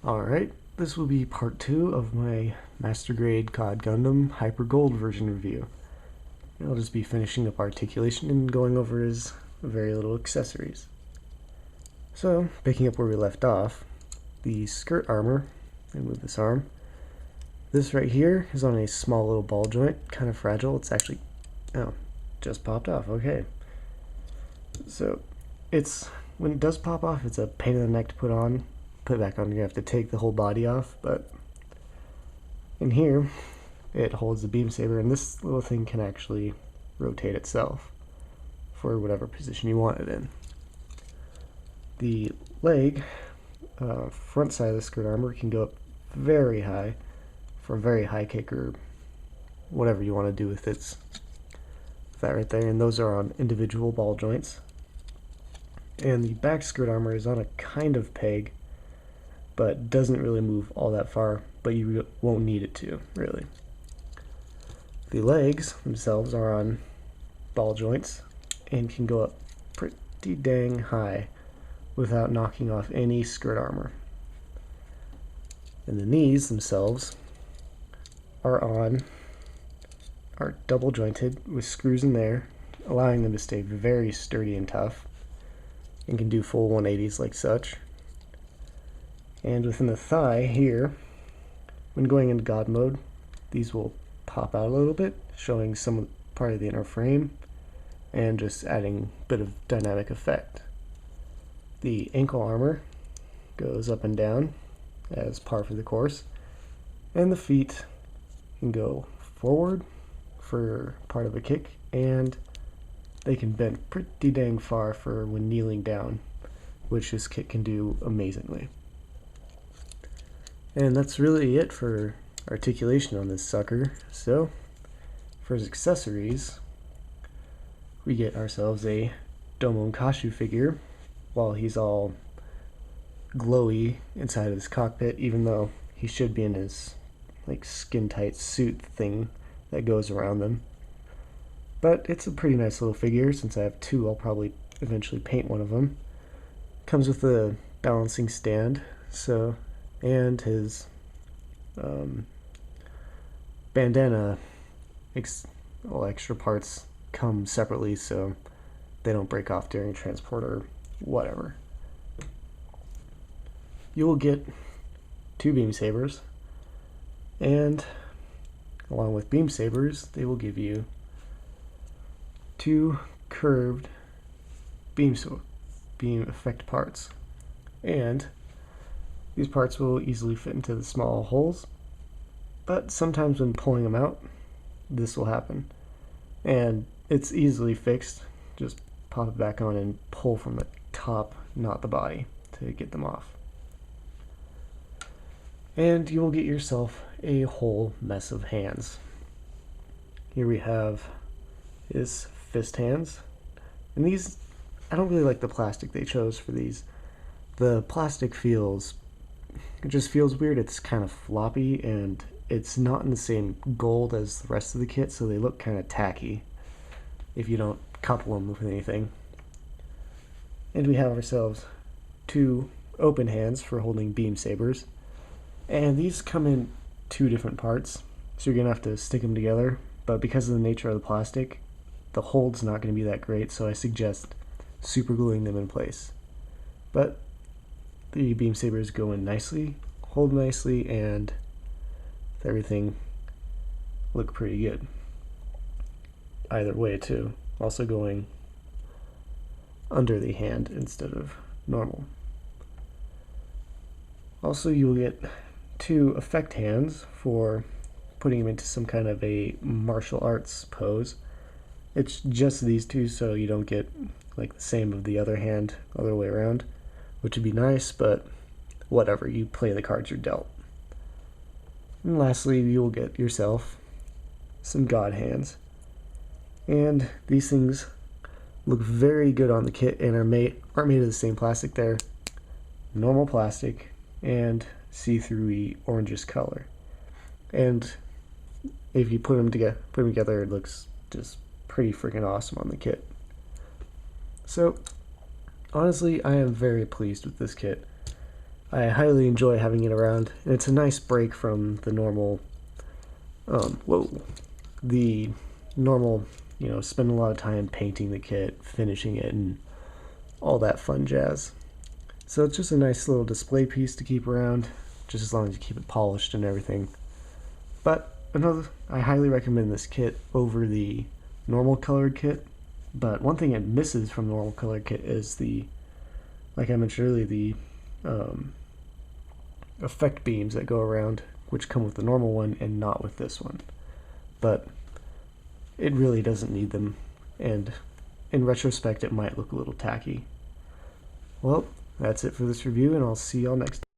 Alright, this will be part 2 of my Master Grade COD Gundam Hyper Gold version review. I'll just be finishing up articulation and going over his very little accessories. So, picking up where we left off, the skirt armor, and move this arm. This right here is on a small little ball joint, kind of fragile. It's actually, just popped off, okay. So, when it does pop off, it's a pain in the neck to put back on. You have to take the whole body off, but in here it holds the beam saber, and this little thing can actually rotate itself for whatever position you want it in. The leg, front side of the skirt armor can go up very high for a very high kick or whatever you want to do with that right there, and those are on individual ball joints. And the back skirt armor is on a kind of peg, but doesn't really move all that far, but you won't need it to, really. The legs themselves are on ball joints and can go up pretty dang high without knocking off any skirt armor. And the knees themselves are double jointed with screws in there, allowing them to stay very sturdy and tough, and can do full 180s like such. And within the thigh here, when going into God mode, these will pop out a little bit, showing some part of the inner frame and just adding a bit of dynamic effect. The ankle armor goes up and down as par for the course, and the feet can go forward for part of a kick, and they can bend pretty dang far for when kneeling down, which this kit can do amazingly. And that's really it for articulation on this sucker. So, for his accessories, we get ourselves a Domon Kashu figure while he's all glowy inside of his cockpit, even though he should be in his skin-tight suit thing that goes around them. But it's a pretty nice little figure. Since I have two, I'll probably eventually paint one of them. Comes with a balancing stand, and his bandana extra parts come separately so they don't break off during transport or whatever. You will get 2 beam sabers, and along with beam sabers, they will give you 2 curved beam effect parts, and these parts will easily fit into the small holes, but sometimes when pulling them out, this will happen. And it's easily fixed. Just pop it back on and pull from the top, not the body, to get them off. And you will get yourself a whole mess of hands. Here we have his fist hands. And these, I don't really like the plastic they chose for these. The plastic just feels weird. It's kind of floppy, and it's not in the same gold as the rest of the kit, so they look kind of tacky if you don't couple them with anything. And we have ourselves 2 open hands for holding beam sabers, and these come in 2 different parts, so you're gonna have to stick them together, but because of the nature of the plastic, the hold's not going to be that great, so I suggest super gluing them in place. But the beam sabers go in nicely, hold nicely, and everything look pretty good. Either way too, also going under the hand instead of normal. Also, you will get 2 effect hands for putting them into some kind of a martial arts pose. It's just these 2, so you don't get the same of the other hand other way around, which would be nice, but whatever, you play the cards you're dealt. And lastly, you will get yourself some god hands. And these things look very good on the kit and aren't made of the same plastic. They're normal plastic and see-through-y orangish color. And if you put them together, it looks just pretty freaking awesome on the kit. So honestly, I am very pleased with this kit. I highly enjoy having it around, and it's a nice break from the normal, the normal, spend a lot of time painting the kit, finishing it, and all that fun jazz. So it's just a nice little display piece to keep around, just as long as you keep it polished and everything. But I highly recommend this kit over the normal colored kit. But one thing it misses from the normal colored kit is like I mentioned earlier, the effect beams that go around, which come with the normal one and not with this one. But it really doesn't need them, and in retrospect, it might look a little tacky. Well, that's it for this review, and I'll see y'all next time.